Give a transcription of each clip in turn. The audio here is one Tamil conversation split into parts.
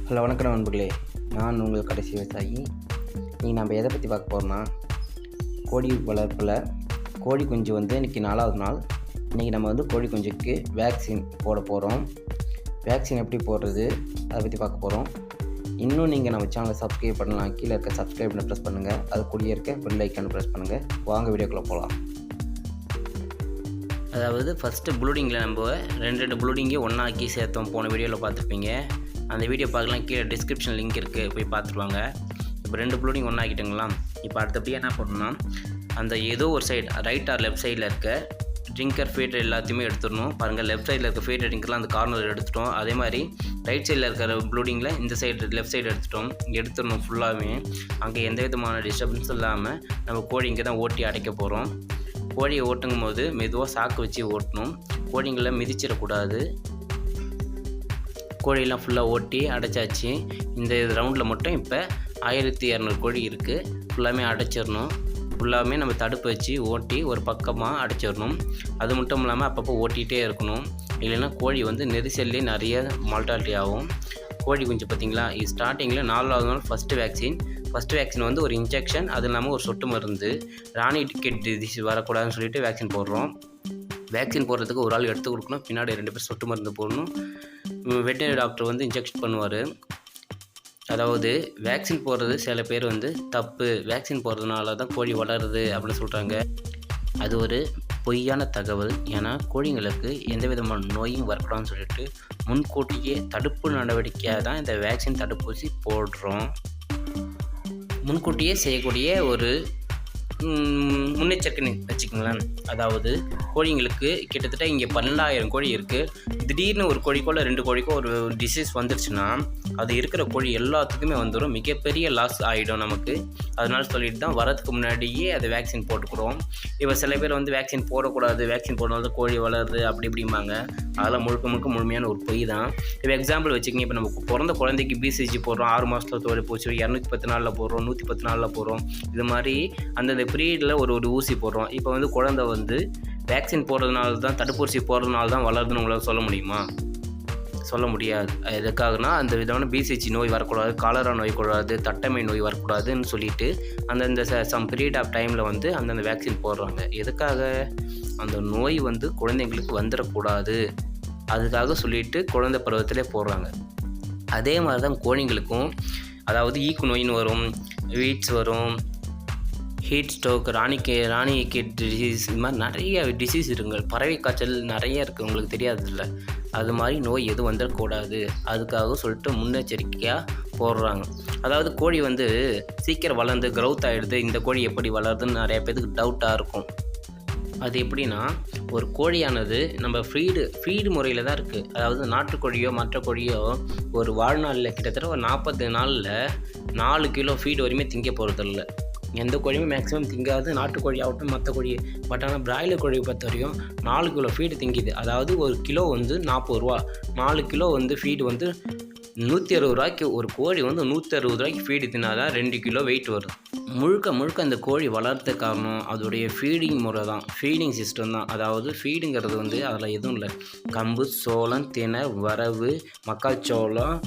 ஹலோ வணக்கம் நண்பர்களே, நான் உங்கள் கடைசி விவசாயி. இன்றைக்கி நம்ம எதை பற்றி பார்க்க போகிறோம்னா, கோழி வளர்ப்பில் கோழி குஞ்சு இன்றைக்கி 4வது நாள். இன்றைக்கி நம்ம கோழி குஞ்சுக்கு வேக்சின் போட போகிறோம். வேக்சின் எப்படி போடுறது அதை பற்றி பார்க்க போகிறோம். இன்னும் நீங்கள் நம்ம சேனலை சப்ஸ்கிரைப் பண்ணலாம். கீழே இருக்க சப்ஸ்கிரைப் பண்ண ப்ரெஸ் பண்ணுங்கள். அது கூடிய இருக்க பெல் ஐக்கான் ப்ரெஸ் பண்ணுங்கள். வாங்க வீடியோக்குள்ளே போகலாம். அதாவது ஃபஸ்ட்டு ப்ளூடிங்கில் நம்ம ரெண்டு ப்ளூடிங்கே ஒன்றாக்கி சேர்த்தோம். போன வீடியோவில் பார்த்துருப்பீங்க. அந்த வீடியோ பார்க்கலாம், கீழே டிஸ்கிரிப்ஷன் லிங்க் இருக்குது, போய் பார்த்துருவாங்க. இப்போ 2 ப்ளூடிங் ஒன்றாக்கிட்டுங்களா. இப்போ அடுத்தபடியாக என்ன பண்ணணும்னா, அந்த ஏதோ ஒரு சைடு ரைட் ஆர் லெஃப்ட் சைடில் இருக்க ட்ரிங்கர் ஃபீடர் எல்லாத்தையுமே எடுத்துடணும். பாருங்கள், லெஃப்ட் சைடில் இருக்க ஃபீடர் ட்ரிங்கர்லாம் அந்த கார்னர் எடுத்துட்டோம். அதே மாதிரி ரைட் சைடில் இருக்கிற ப்ளூடிங்கில் இந்த சைடு லெஃப்ட் சைடு எடுத்துடணும் ஃபுல்லாகவே. அங்கே எந்த விதமான டிஸ்டர்பன்ஸும் இல்லாமல் நம்ம கோழி இங்கே தான் ஓட்டி அடைக்க போகிறோம். கோழியை ஓட்டுங்கும் போது மெதுவாக சாக்கு வச்சு ஓட்டணும். கோழிங்களை மிதிச்சிடக்கூடாது. கோழியெல்லாம் ஃபுல்லாக ஓட்டி அடைச்சாச்சு. இந்த ரவுண்டில் மட்டும் இப்போ 1200 கோழி இருக்குது. ஃபுல்லாமே அடைச்சிடணும். ஃபுல்லாமே நம்ம தடுப்பு வச்சு ஓட்டி ஒரு பக்கமாக அடைச்சிடணும். அது மட்டும் இல்லாமல் அப்பப்போ ஓட்டிகிட்டே இருக்கணும். இல்லைன்னா கோழி நெரிசல்லே நிறைய மார்டாலிட்டி ஆகும். கோழி குஞ்சு பார்த்திங்களா, இது ஸ்டார்டிங்கில் 4வது நாள் ஃபஸ்ட்டு வேக்சின் ஒரு இன்ஜெக்ஷன், அது இல்லாமல் ஒரு சொட்டு மருந்து. ராணி டிக்கெட் டிசீஸ் வரக்கூடாதுன்னு சொல்லிட்டு வேக்சின் போடுறோம். வேக்சின் போடுறதுக்கு ஒரு ஆள் எடுத்து கொடுக்கணும். பின்னாடி 2 பேர் சொட்டு மருந்து போடணும். வெட்டினரி டாக்டர் இன்ஜெக்ஷன் பண்ணுவார். அதாவது வேக்சின் போடுறது சில பேர் தப்பு, வேக்சின் போடுறதுனால தான் கோழி வளருது அப்படின்னு சொல்கிறாங்க. அது ஒரு பொய்யான தகவல். ஏன்னா கோழிங்களுக்கு எந்த விதமான நோயும் வரக்கூடாதுன்னு சொல்லிட்டு முன்கூட்டியே தடுப்பு நடவடிக்கையாக தான் இந்த வேக்சின் தடுப்பூசி போடுறோம். முன்கூட்டியே செய்யக்கூடிய ஒரு முன்னெச்சரிக்கை வச்சுக்கோங்களேன். அதாவது கோழிங்களுக்கு கிட்டத்தட்ட இங்கே 12,000 கோழி இருக்குது. திடீர்னு ஒரு கோழிக்கோ இல்லை 2 கோழிக்கோ ஒரு டிசீஸ் வந்துருச்சுன்னா அது இருக்கிற கோழி எல்லாத்துக்குமே மிகப்பெரிய லாஸ் ஆகிடும் நமக்கு. அதனால சொல்லிட்டு தான் வரதுக்கு முன்னாடியே அதை வேக்சின் போட்டுக்கிறோம். இப்போ சில பேர் வேக்சின் போடக்கூடாது, வேக்சின் போடுறதுனால கோழி வளருது அப்படி இப்படிம்பாங்க. அதெல்லாம் முழுமையான ஒரு பொய் தான். இப்போ எக்ஸாம்பிள் வச்சுக்கிங்க, இப்போ நம்ம பிறந்த குழந்தைக்கு BCG போடுறோம், 6 மாதத்தில் தோழி போச்சு, 210 நாளில் போடுறோம், 110 நாளில் போடுறோம். இது மாதிரி அந்தந்த பீரியடில் ஒரு ஊசி போடுறோம். இப்போ குழந்தை வேக்சின் போடுறதுனால தான், தடுப்பூசி போடுறதுனால தான் வளருதுன்னு உங்களால் சொல்ல முடியுமா? சொல்ல முடியாது. எதுக்காகனா அந்த விதமான BCG நோய் வரக்கூடாது, காலரா நோய் கூடாது, தட்டமை நோய் வரக்கூடாதுன்னு சொல்லிட்டு அந்தந்த சம் பீரியட் ஆஃப் டைமில் அந்தந்த வேக்சின் போடுறாங்க. எதுக்காக? அந்த நோய் குழந்தைங்களுக்கு வந்துடக்கூடாது, அதுக்காக சொல்லிட்டு குழந்தை பருவத்திலே போடுறாங்க. அதே மாதிரி தான் கோழிங்களுக்கும், அதாவது ஈக்கு நோயின்னு வரும், வீட்ஸ் வரும், ஹீட் ஸ்ட்ரோக், ராணி கிட் டிசீஸ், இது மாதிரி நிறைய டிசீஸ் இருக்குங்க. பறவை காய்ச்சல் நிறைய இருக்குது, உங்களுக்கு தெரியாதில்ல. அது மாதிரி நோய் எதுவும் வந்துடக்கூடாது, அதுக்காக சொல்லிட்டு முன்னெச்சரிக்கையாக போடுறாங்க. அதாவது கோழி சீக்கிரம் வளர்ந்து க்ரௌத் ஆகிடுது, இந்த கோழி எப்படி வளருதுன்னு நிறைய பேருக்கு டவுட்டாக இருக்கும். அது எப்படின்னா, ஒரு கோழியானது நம்ம ஃபீடு முறையில் தான் இருக்குது. அதாவது நாட்டுக்கோழியோ மற்ற கோழியோ ஒரு வாழ்நாளில் கிட்டத்தட்ட ஒரு 40 நாளில் 4 கிலோ ஃபீடு வரையுமே திங்க போகிறதில்ல. எந்த கோழியுமே மேக்ஸிமம் திங்காது, நாட்டுக்கோழி ஆகட்டும் மற்ற கோழி. பட் ஆனால் பிராய்லர் கோழியை பொறுத்த வரையும் 4 கிலோ ஃபீடு திங்கிது. அதாவது ஒரு கிலோ 40 ரூபா, 4 கிலோ ஃபீடு 160 ரூபாய்க்கு. ஒரு கோழி 160 ரூபாய்க்கு ஃபீடு தின்னாதான் 2 கிலோ வெயிட் வருது. முழுக்க அந்த கோழி வளர்த்த காரணம் அதோடைய ஃபீடிங் முறை தான், ஃபீடிங் சிஸ்டம் தான். அதாவது ஃபீடுங்கிறது அதில் எதுவும் இல்லை. கம்பு, சோளம், தினை, வரவு, மக்காச்சோளம்,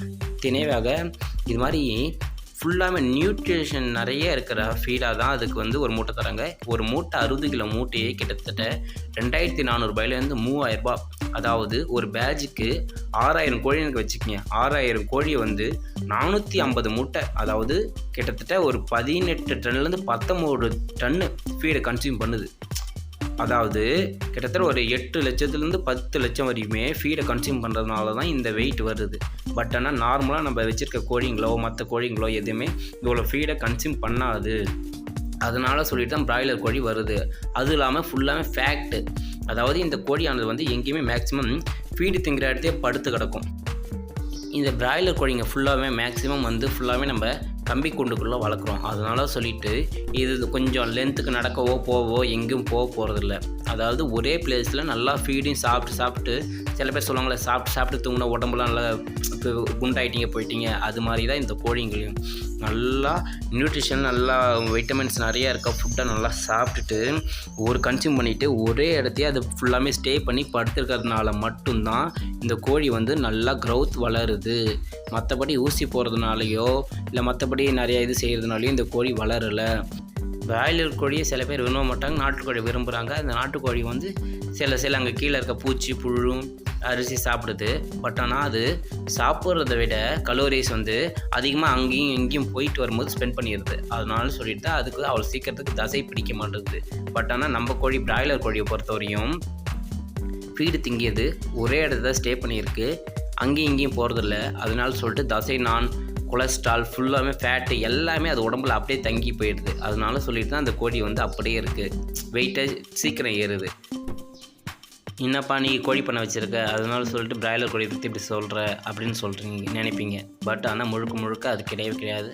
தினை வகை, இது மாதிரி ஃபுல்லாமே நியூட்ரிஷன் நிறைய இருக்கிற ஃபீடாக தான் அதுக்கு ஒரு மூட்டை தராங்க. ஒரு மூட்டை 60 கிலோ மூட்டையே கிட்டத்தட்ட 2400 ரூபாயிலேருந்து 3000 ரூபாய். அதாவது ஒரு பேட்சுக்கு 6000 கோழி எனக்கு வச்சுக்கிங்க. 6000 கோழியை 450 மூட்டை, அதாவது கிட்டத்தட்ட ஒரு 18 டன்லேருந்து 19 டன்னு ஃபீடை கன்சியூம் பண்ணுது. அதாவது கிட்டத்தட்ட ஒரு 8 லட்சத்துலேருந்து 10 லட்சம் வரையுமே ஃபீடை கன்சியூம் பண்ணுறதுனால தான் இந்த வெயிட் வருது. பட் ஆனால் நார்மலாக நம்ம வச்சுருக்க கோழிங்களோ மற்ற கோழிங்களோ எதுவுமே இவ்வளோ ஃபீடை கன்சியூம் பண்ணாது. அதனால் சொல்லிட்டு தான் பிராய்லர் கோழி வருது. அதுவும் இல்லாமல் ஃபுல்லாமே ஃபேக்ட்டு. அதாவது இந்த கோழியானது எங்கேயுமே மேக்ஸிமம் ஃபீடு திங்கிற இடத்தையே படுத்து கிடக்கும். இந்த பிராய்லர் கோழிங்க ஃபுல்லாகவே மேக்ஸிமம் ஃபுல்லாகவே நம்ம கம்பி கூண்டுக்குள்ளே வளர்க்குறோம். அதனால சொல்லிட்டு இது கொஞ்சம் லென்த்துக்கு நடக்கவோ போவோ எங்கேயும் போகிறதில்ல. அதாவது ஒரே பிளேஸில் நல்லா ஃபீடையும் சாப்பிட்டு சில பேர் சொல்லுவாங்களே, சாப்பிட்டு தூங்கினா உடம்புலாம் நல்லா இப்போ குண்டாயிட்டீங்க போயிட்டீங்க, அது மாதிரி தான் இந்த கோழிங்களையும். நல்லா நியூட்ரிஷன், நல்லா வைட்டமின்ஸ் நிறையா இருக்க ஃபுட்டை நல்லா சாப்பிட்டுட்டு ஒரு கன்சியூம் பண்ணிவிட்டு ஒரே இடத்தையே அது ஃபுல்லாமே ஸ்டே பண்ணி படுத்துருக்கிறதுனால மட்டும்தான் இந்த கோழி வந்து நல்லா க்ரௌத் வளருது. மற்றபடி ஊசி போகிறதுனாலையோ இல்லை மற்றபடி நிறையா இது செய்கிறதுனாலையோ இந்த கோழி வளரலை. பிராய்லர் கோழியை சில பேர் விரும்ப மாட்டாங்க, நாட்டுக்கோழி விரும்புகிறாங்க. அந்த நாட்டுக்கோழி வந்து சில அங்கே கீழே இருக்க பூச்சி புழும் அரிசி சாப்பிடுது. பட் ஆனால் அது சாப்பிட்றத விட கலோரிஸ் வந்து அதிகமாக அங்கேயும் இங்கேயும் போயிட்டு வரும்போது ஸ்பெண்ட் பண்ணிடுது. அதனால சொல்லிட்டு தான் அதுக்கு அவ்வளோ சீக்கிரத்துக்கு தசை பிடிக்க மாட்டேங்குது. பட் ஆனால் நம்ம கோழி பிராய்லர் கோழியை பொறுத்தவரையும் ஃபீடு திங்கியது ஒரே இடத்துல ஸ்டே பண்ணியிருக்கு, அங்கேயும் இங்கேயும் போகிறதில்ல. அதனால சொல்லிட்டு தசை கொலஸ்ட்ரால் ஃபுல்லாமே ஃபேட்டு எல்லாமே அது உடம்புல அப்படியே தங்கி போயிடுது. அதனால சொல்லிட்டு தான் அந்த கோழி வந்து அப்படியே இருக்குது, வெயிட்டை சீக்கிரம் ஏறுது. என்னப்பா நீ கோழி பண்ண வச்சுருக்க, அதனால சொல்லிட்டு பிராய்லர் கோழியை பற்றி இப்படி சொல்கிற அப்படின்னு நினைப்பீங்க. பட் ஆனால் முழுக்க அது கிடையாது.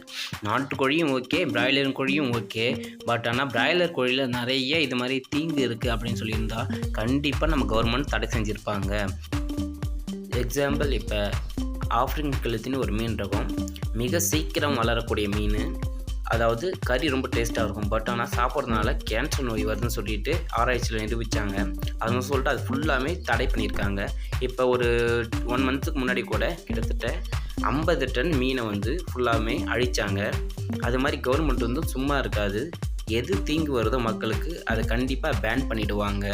நாட்டுக்கோழியும் ஓகே, பிராய்லர் கோழியும் ஓகே. பட் ஆனால் பிராய்லர் கோழியில் நிறைய இது மாதிரி தீங்கு இருக்குது அப்படின்னு சொல்லியிருந்தால் கண்டிப்பாக நம்ம கவர்மெண்ட் தடை செஞ்சுருப்பாங்க. எக்ஸாம்பிள், இப்போ ஆஃப்ரிக்கன் கெளுத்தின்னு ஒரு மீன் ரகம், மிக சீக்கிரம் வளரக்கூடிய மீன். அதாவது கறி ரொம்ப டேஸ்ட்டாக இருக்கும். பட் ஆனால் சாப்பிட்றதுனால கேன்சர் நோய் வருதுன்னு சொல்லிட்டு ஆராய்ச்சியில் நிரூபித்தாங்க. அதுன்னு சொல்லிட்டு அது ஃபுல்லாமே தடை பண்ணியிருக்காங்க. இப்போ ஒரு 1 மந்த்துக்கு முன்னாடி கூட கிட்டத்தட்ட 50 டன் மீனை வந்து ஃபுல்லாமே அழித்தாங்க. அது மாதிரி கவர்மெண்ட் வந்து சும்மா இருக்காது, எது தீங்கு வருதோ மக்களுக்கு அதை கண்டிப்பாக பேன் பண்ணிவிடுவாங்க.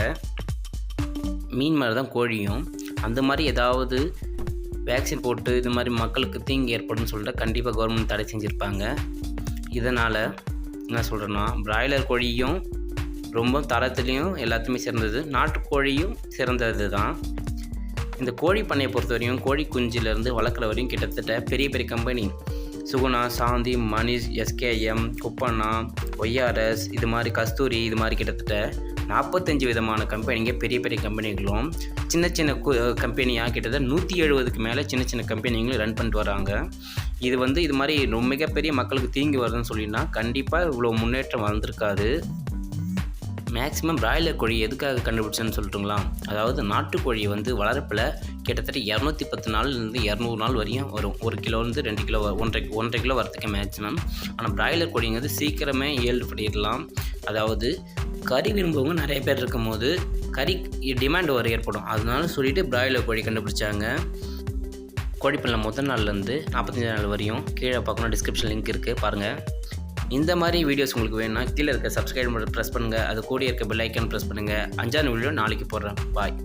மீன் மாதிரி தான் கோழியும், அந்த மாதிரி ஏதாவது வேக்சின் போட்டு இது மாதிரி மக்களுக்கு தீங்கு ஏற்படும்னு சொல்லிட்டு கண்டிப்பாக கவர்மெண்ட் தடை செஞ்சுருப்பாங்க. இதனால் என்ன சொல்கிறேன்னா, பிராய்லர் கோழியும் ரொம்ப தரத்துலேயும் எல்லாத்துமே சிறந்தது, நாட்டுக்கோழியும் சிறந்தது தான். இந்த கோழி பண்ணையை பொறுத்தவரையும் கோழி குஞ்சிலேருந்து வளர்க்குற வரையும் கிட்டத்தட்ட பெரிய கம்பெனி சுகுனா, சாந்தி, மணிஷ், எஸ்கேஎம், குப்பண்ணா, ஒய்ஆர்எஸ், இது மாதிரி கஸ்தூரி, இது மாதிரி கிட்டத்தட்ட 45 விதமான கம்பெனிங்க, பெரிய கம்பெனிகளும் சின்ன கம்பெனியாக கிட்டத்தட்ட 170க்கு மேலே சின்ன கம்பெனிங்களும் ரன் பண்ணிட்டு வராங்க. இது வந்து இது மாதிரி ரொம்ப மிகப்பெரிய மக்களுக்கு தீங்கு வருதுன்னு சொல்லினா கண்டிப்பாக இவ்வளோ முன்னேற்றம் வந்திருக்காது. மேக்ஸிமம் பிராய்லர் கோழி எதுக்காக கண்டுபிடிச்சேன்னு சொல்லட்டுங்களா, அதாவது நாட்டுக்கோழி வந்து வளர்ப்பில் கிட்டத்தட்ட 210 நாள்லேருந்து 200 நாள் வரையும் வரும். 1 கிலோலேருந்து 2 கிலோ, 1.5 கிலோ வரத்துக்கு மேக்ஸிமம். ஆனால் பிராய்லர் கோழிங்கிறது சீக்கிரமே ஏல்டு பண்ணிடலாம். அதாவது கறி விரும்புவங்க நிறைய பேர் இருக்கும் போது கறி டிமாண்ட் ஏற்படும். அதனால சொல்லிட்டு பிராய்லர் கோழி கண்டுபிடிச்சாங்க. கோழிப்பண்ணை முதல் நாள்லேருந்து 45 நாள் வரையும் கீழே பார்க்கணும், டிஸ்கிரிப்ஷன் லிங்க் இருக்குது, பாருங்கள். இந்த மாதிரி வீடியோஸ் உங்களுக்கு வேணும்னா கீழே இருக்க சப்ஸ்கிரைப் ப்ரெஸ் பண்ணுங்கள், அது கூட இருக்க பெல் ஐக்கான் ப்ரெஸ் பண்ணுங்கள். 5ஆவது வீடியோ நாளைக்கு போடுறேன். பாய்.